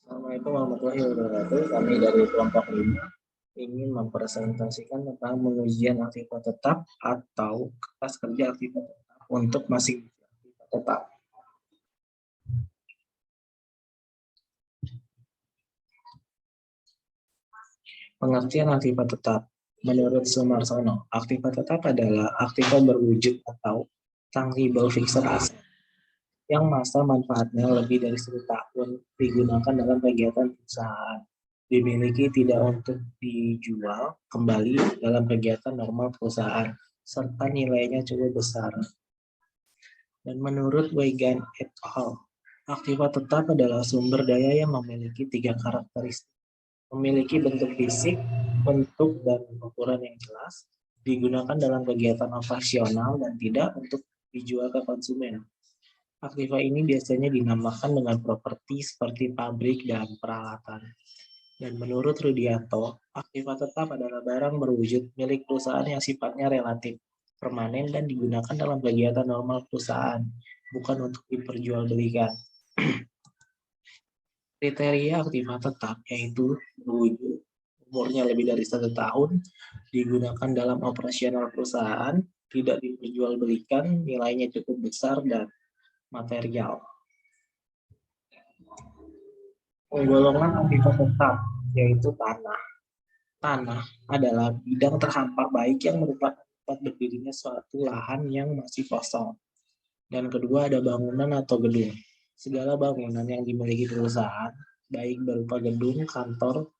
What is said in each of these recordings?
Assalamualaikum warahmatullahi wabarakatuh. Kami dari kelompok 5 ingin mempresentasikan tentang pengujian aktivitas tetap atau kertas kerja aktivitas tetap untuk masing aktivitas tetap. Pengertian aktivitas tetap. Menurut Sumarsono, aktivitas tetap adalah aktivitas berwujud atau tangible fixed asset yang masa manfaatnya lebih dari 1 tahun digunakan dalam kegiatan perusahaan, dimiliki tidak untuk dijual kembali dalam kegiatan normal perusahaan, serta nilainya cukup besar. Dan menurut Weigand et al., aktiva tetap adalah sumber daya yang memiliki 3 karakteristik. Memiliki bentuk fisik, bentuk dan ukuran yang jelas, digunakan dalam kegiatan operasional dan tidak untuk dijual ke konsumen. Aktiva ini biasanya dinamakan dengan properti seperti pabrik dan peralatan. Dan menurut Rudianto, aktiva tetap adalah barang berwujud milik perusahaan yang sifatnya relatif, permanen, dan digunakan dalam kegiatan normal perusahaan, bukan untuk diperjualbelikan. Kriteria aktiva tetap yaitu berwujud, umurnya lebih dari 1 tahun, digunakan dalam operasional perusahaan, tidak diperjualbelikan, nilainya cukup besar, dan material. Golongan aktiva tetap yaitu tanah. Tanah adalah bidang terhampar baik yang merupakan tempat berdirinya suatu lahan yang masih kosong. Dan kedua ada bangunan atau gedung. Segala bangunan yang dimiliki perusahaan, baik berupa gedung, kantor,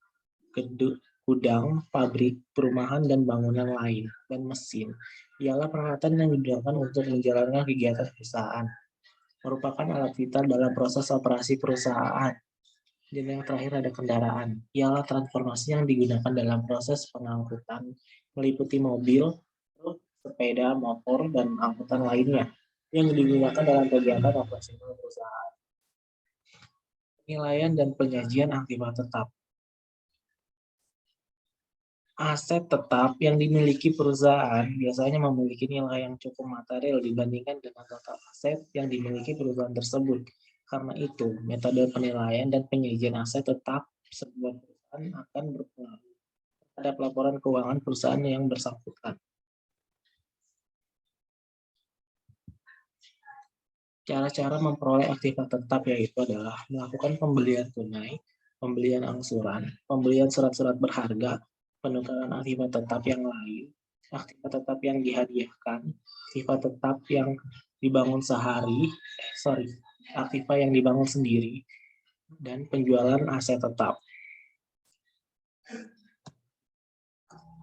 gudang, pabrik, perumahan, dan bangunan lain, dan mesin, ialah peralatan yang digunakan untuk menjalankan kegiatan perusahaan. Merupakan alat vital dalam proses operasi perusahaan. Dan yang terakhir ada kendaraan, ialah transformasi yang digunakan dalam proses pengangkutan, meliputi mobil, sepeda, motor, dan angkutan lainnya, yang digunakan dalam kegiatan operasional perusahaan. Penilaian dan penyajian aktiva tetap. Aset tetap yang dimiliki perusahaan biasanya memiliki nilai yang cukup material dibandingkan dengan total aset yang dimiliki perusahaan tersebut. Karena itu, metode penilaian dan penyajian aset tetap sebuah perusahaan akan berpengaruh terhadap laporan keuangan perusahaan yang bersangkutan. Cara-cara memperoleh aktiva tetap yaitu adalah melakukan pembelian tunai, pembelian angsuran, pembelian surat-surat berharga, penukaran aktiva tetap yang lain, aktiva tetap yang dihadiahkan, aktiva tetap yang dibangun aktiva yang dibangun sendiri, dan penjualan aset tetap.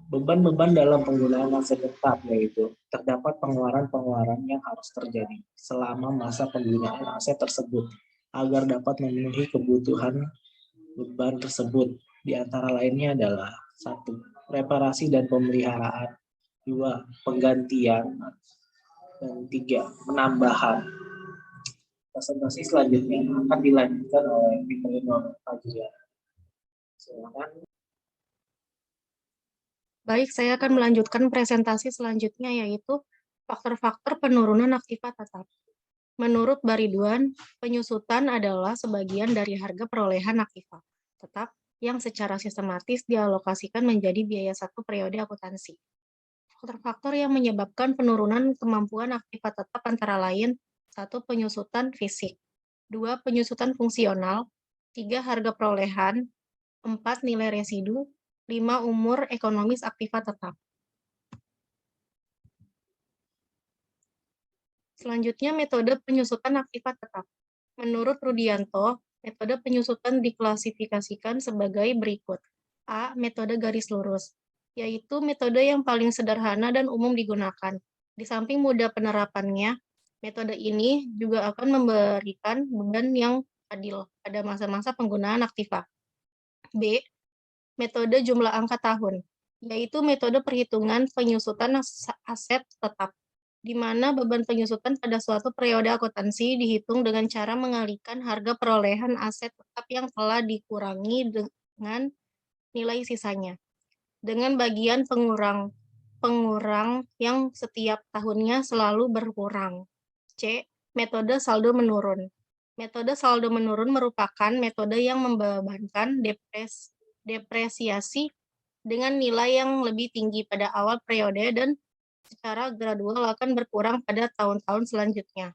Beban-beban dalam penggunaan aset tetap yaitu terdapat pengeluaran-pengeluaran yang harus terjadi selama masa penggunaan aset tersebut agar dapat memenuhi kebutuhan beban tersebut. Di antara lainnya adalah 1. Reparasi dan pemeliharaan, 2. Penggantian, dan 3. Penambahan. Presentasi selanjutnya akan dilanjutkan oleh Victorino Fajrian. Silakan. Baik, saya akan melanjutkan presentasi selanjutnya, yaitu faktor-faktor penurunan aktiva tetap. Menurut Bariduan, penyusutan adalah sebagian dari harga perolehan aktiva tetap yang secara sistematis dialokasikan menjadi biaya satu periode akuntansi. Faktor-faktor yang menyebabkan penurunan kemampuan aktiva tetap antara lain 1. Penyusutan fisik, 2. Penyusutan fungsional, 3. Harga perolehan, 4. Nilai residu, 5. Umur ekonomis aktiva tetap. Selanjutnya, metode penyusutan aktiva tetap. Menurut Rudianto, metode penyusutan diklasifikasikan sebagai berikut. A. Metode garis lurus, yaitu metode yang paling sederhana dan umum digunakan. Di samping mudah penerapannya, metode ini juga akan memberikan beban yang adil pada masa-masa penggunaan aktiva. B. Metode jumlah angka tahun, yaitu metode perhitungan penyusutan aset tetap, di mana beban penyusutan pada suatu periode akuntansi dihitung dengan cara mengalihkan harga perolehan aset tetap yang telah dikurangi dengan nilai sisanya, dengan bagian pengurang yang setiap tahunnya selalu berkurang. C. Metode saldo menurun, Metode saldo menurun merupakan metode yang membebankan depresiasi dengan nilai yang lebih tinggi pada awal periode dan secara gradual akan berkurang pada tahun-tahun selanjutnya.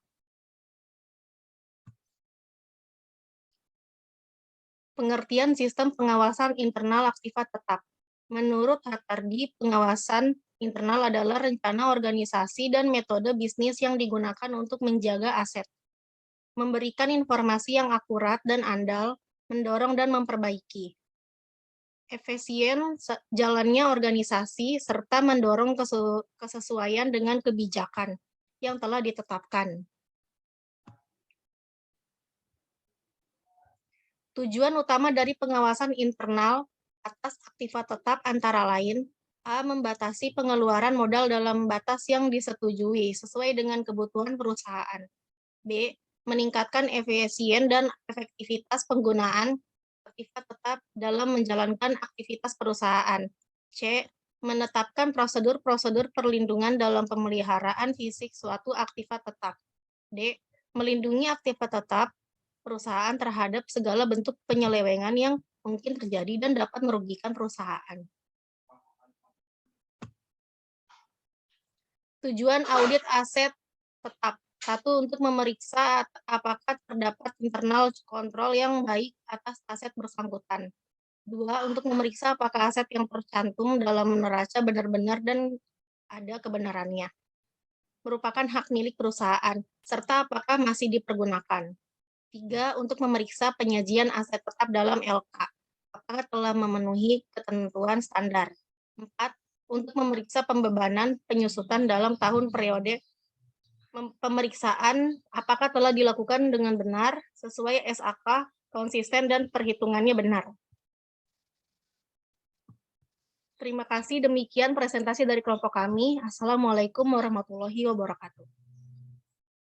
Pengertian sistem pengawasan internal aktiva tetap. Menurut Hattardi, pengawasan internal adalah rencana organisasi dan metode bisnis yang digunakan untuk menjaga aset, memberikan informasi yang akurat dan andal, mendorong dan memperbaiki efisien jalannya organisasi, serta mendorong kesesuaian dengan kebijakan yang telah ditetapkan. Tujuan utama dari pengawasan internal atas aktiva tetap antara lain, A. Membatasi pengeluaran modal dalam batas yang disetujui sesuai dengan kebutuhan perusahaan. B. Meningkatkan efisien dan efektivitas penggunaan aktiva tetap dalam menjalankan aktivitas perusahaan. C. Menetapkan prosedur-prosedur perlindungan dalam pemeliharaan fisik suatu aktiva tetap. D. Melindungi aktiva tetap perusahaan terhadap segala bentuk penyelewengan yang mungkin terjadi dan dapat merugikan perusahaan. Tujuan audit aset tetap. 1. Untuk memeriksa apakah terdapat internal kontrol yang baik atas aset bersangkutan. 2. Untuk memeriksa apakah aset yang tercantum dalam neraca benar-benar dan ada kebenarannya, merupakan hak milik perusahaan, serta apakah masih dipergunakan. 3. Untuk memeriksa penyajian aset tetap dalam LK, apakah telah memenuhi ketentuan standar. 4. Untuk memeriksa pembebanan penyusutan dalam tahun periode pemeriksaan apakah telah dilakukan dengan benar, sesuai SAK, konsisten, dan perhitungannya benar. Terima kasih, demikian presentasi dari kelompok kami. Assalamualaikum warahmatullahi wabarakatuh.